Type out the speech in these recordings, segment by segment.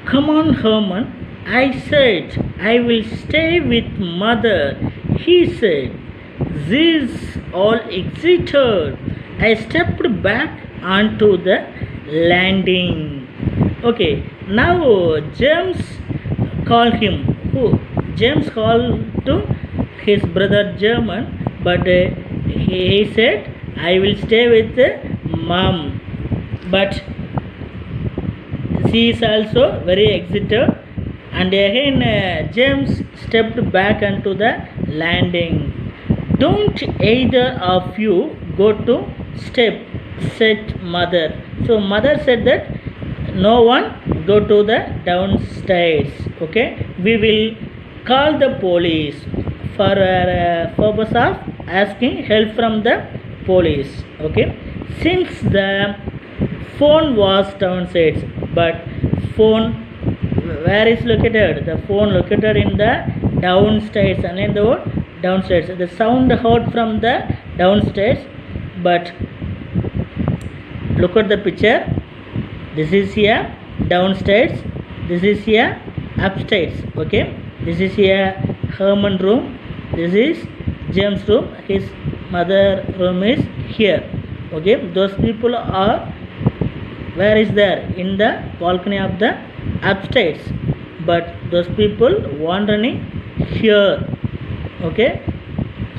Come on, Herman. I said, I will stay with mother. He said, this all exited. I stepped back onto the landing. Okay, now James called him. Who? James called to his brother German, but he said, I will stay with mom. But she is also very excited, and again James stepped back onto the landing. Don't either of you go to step, said mother. So mother said that no one go to the downstairs. Okay, we will call the police for purpose of asking help from the police. Okay, since the phone was downstairs, but phone where is located? The phone located in the downstairs, and in the downstairs. The sound heard from the downstairs, but look at the picture. This is here downstairs. This is here upstairs. Okay, this is here Herman room. This is James room. His mother room is here. Okay, those people are where is there? In the balcony of the upstairs, but those people wandering here. Okay,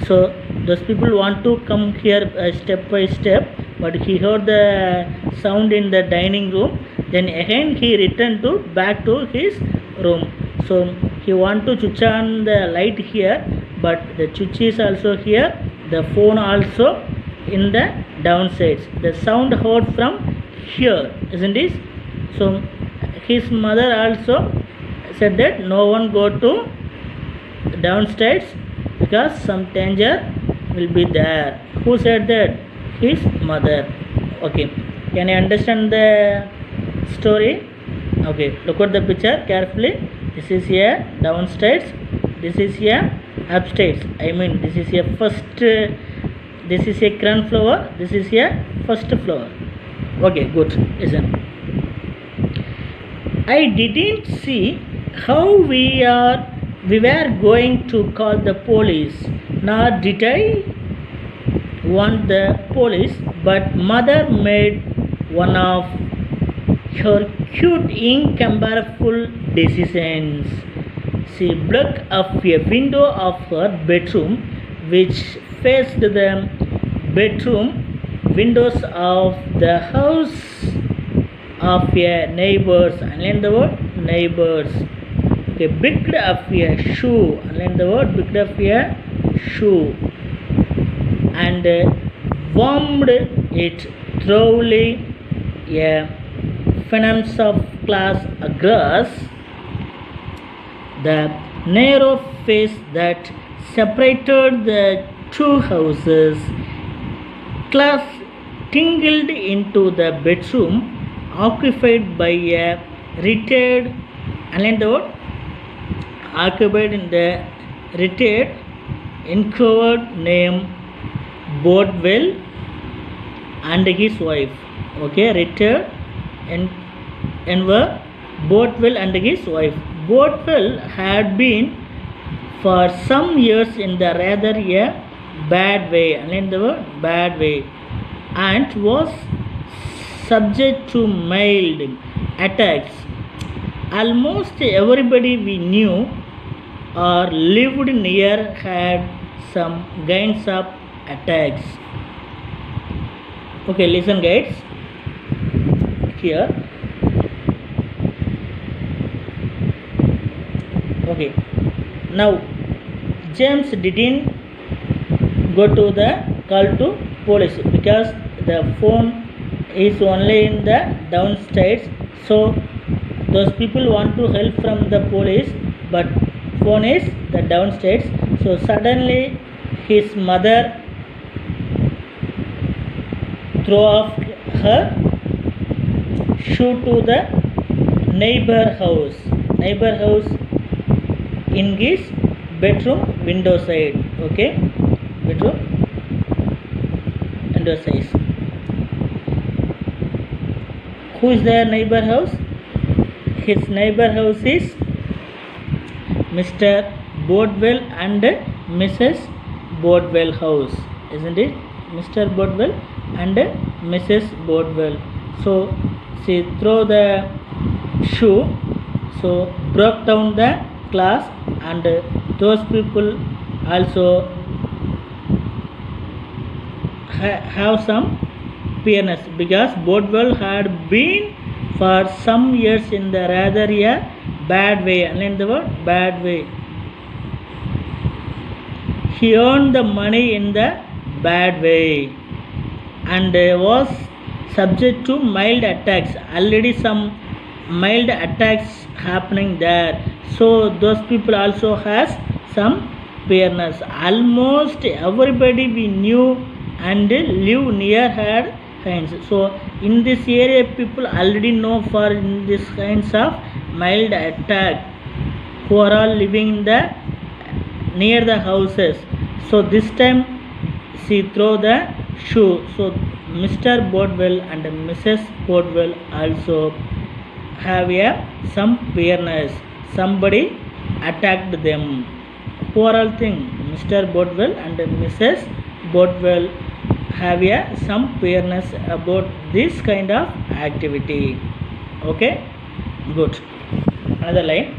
so those people want to come here step by step, but he heard the sound in the dining room. Then again he returned to back to his room. So he want to switch on the light here, but the switch is also here, the phone also in the downstairs. The sound heard from here, isn't it? So his mother also said that no one go to downstairs because some danger will be there. Who said that? His mother. Okay, can you understand the story? Okay, look at the picture carefully. This is here downstairs, this is here upstairs. I mean, this is here first, this is a ground floor, this is here first floor. Okay, good. Listen, I didn't see how we were going to call the police, nor did I want the police, but mother made one of her cute, incomparable decisions. She blocked up a window of her bedroom, which faced the bedroom windows of the house of a neighbors. Underline the word neighbors. Okay, picked up a shoe. Underline the word picked up a shoe, and warmed it thoroughly a finance of class across the narrow space that separated the two houses. Class tingled into the bedroom occupied by a retired, and the word occupied in the retired inquired named Boardwell and his wife. Okay, retired and were Boardwell and his wife. Boardwell had been for some years in the rather a bad way, and the word bad way, and was subject to mild attacks. Almost everybody we knew or lived near had some kinds of attacks. Okay, listen guys, here. Okay, now James didn't go to the call to police because the phone is only in the downstairs. So those people want to help from the police, but phone is the downstairs. So suddenly his mother threw off her shoe to the neighbor house in his bedroom window side. Okay, bedroom window side. Who is their neighbor house? his neighbor house is Mr. Boardwell and Mrs. Boardwell house, isn't it? Mr. Boardwell and Mrs. Boardwell. So she threw the shoe, so broke down the glass, and those people also have some fairness, because Boardwell had been for some years in the rather a bad way. Underline the word bad way. He earned the money in the bad way and was subject to mild attacks. Already some mild attacks happening there. So those people also has some fairness. Almost everybody we knew and live near had kinds. So in this area people already know for in this kinds of mild attack who are all living in the near the houses. So this time she throw the shoe. So Mr. Boardwell and Mrs. Boardwell also have some fairness. Somebody attacked them. Who are all thing? Mr. Boardwell and Mrs. Boardwell have some fairness about this kind of activity. Okay, good. Another line.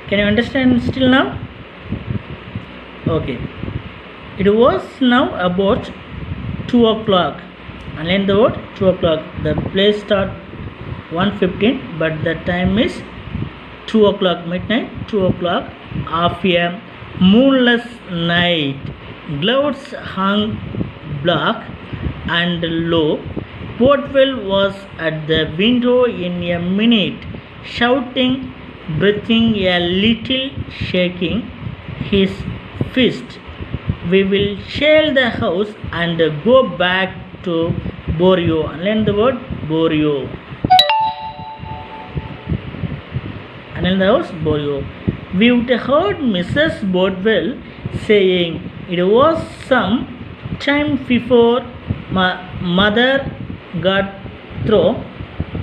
Can you understand still now? Okay. It was now about 2 o'clock. Underline the word 2 o'clock. The play start 1:15, but the time is 2 o'clock, midnight, 2 o'clock of a moonless night. Clouds hung black and low. Boardwell was at the window in a minute, shouting, breathing a little, shaking his fist. We will shell the house and go back to Borio. Underline the word Borio. Underline the house Borio. We would heard Mrs. Boardwell saying it was some time before mother got through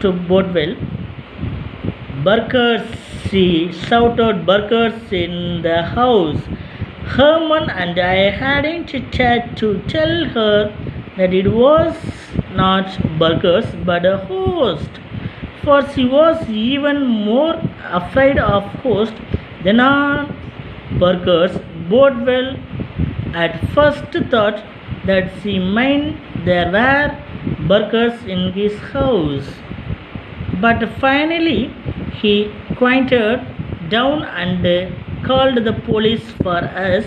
to Boardwell. Burkers, she shouted, burkers in the house. Herman and I hadn't chat to tell her that it was not burgers but a host, for she was even more afraid of host than on burgers. Boardwell at first thought that she meant there were burgers in his house, but finally he quieted down and called the police for us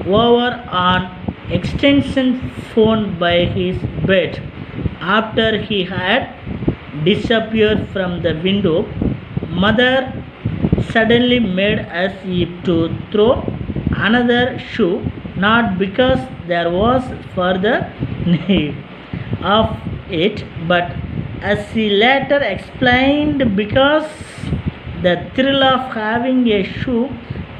over on extension phone by his bed. After he had disappeared from the window, mother suddenly made as if to throw another shoe, not because there was further need of it, but as she later explained, because the thrill of having a shoe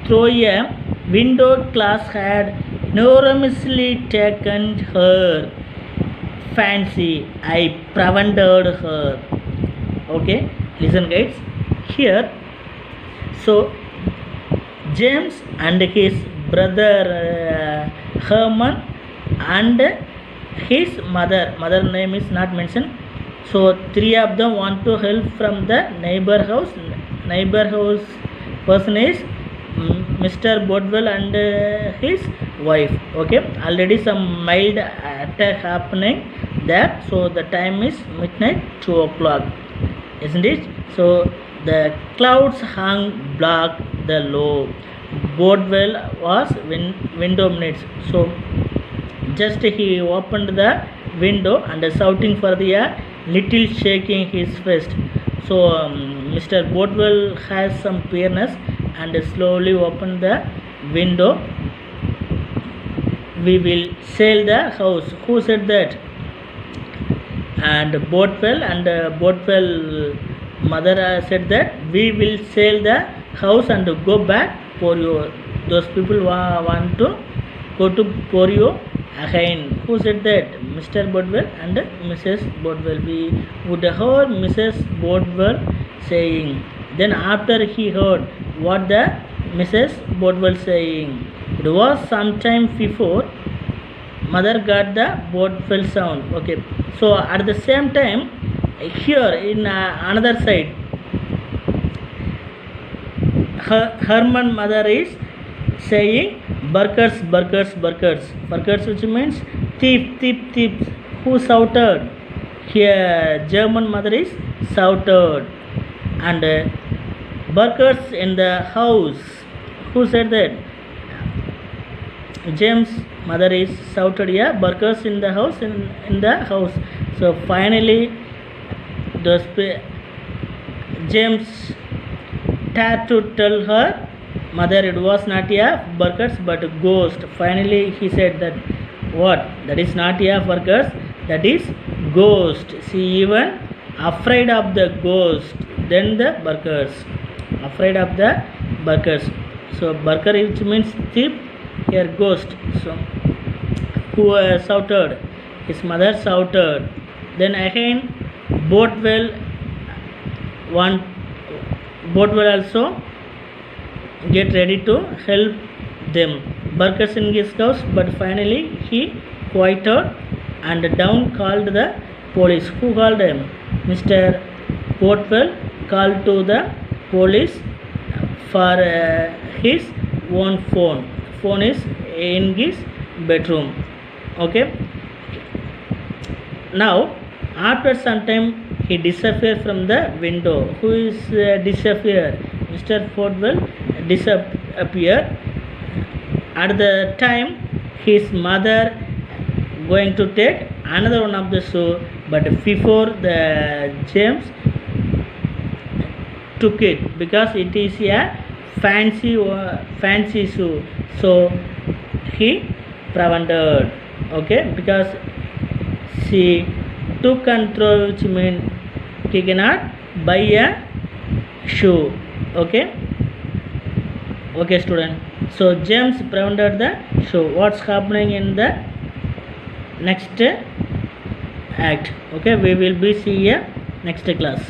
through a window glass had enormously taken her fancy. I prevented her. Okay, listen guys. Here, so James and his brother Herman and his mother name is not mentioned. So three of them want to help from the neighbor house. Neighbor house person is Mr. Boardwell and his wife. Okay, already some mild attack happening there. So the time is midnight, 2 o'clock, isn't it? So the clouds hung black, the low. Boardwell was window minutes. So just he opened the window and shouting for the little shaking his fist. So Mr. Boardwell has some fairness and slowly opened the window. We will sell the house. Who said that? And Boardwell mother said that we will sell the house and go back Porio. Those people want to go to Porio Again, who said that? Mr. Bodwell and Mrs. Bodwell. We would heard Mrs. Bodwell saying. Then after he heard what the Mrs. Bodwell saying. It was some time before mother got the Bodwell sound. Okay. So at the same time, here in another side, Herman mother is saying burgers, burgers, burgers. Burgers, which means thief, thief, thief. Who shouted? Here German mother is shouted. And burgers in the house. Who said that? James mother is shouted. Yeah, burgers in the house, in the house. So finally James had to tell her mother it was not a burgers but a ghost. Finally he said that what? That is not a burgers, that is ghost. She even afraid of the ghost than the burgers. Afraid of the burgers. So burger which means thief, here ghost. So who shouted? His mother shouted. Then again Bodwell also get ready to help them. Burgers in his house, but finally he quieted and down called the police. Who called him? Mr. Bodwell called to the police for his own phone. Phone is in his bedroom. Okay. Now after some time he disappeared from the window. Who is disappeared? Mr. Bodwell disappeared. At the time his mother going to take another one of the shoe, but before the James took it because it is a fancy shoe, so he prevented. Okay, because she took control, which means he cannot buy a shoe. Okay student, so James prevented the shoe. What's happening in the next act? Okay, we will be see here next class.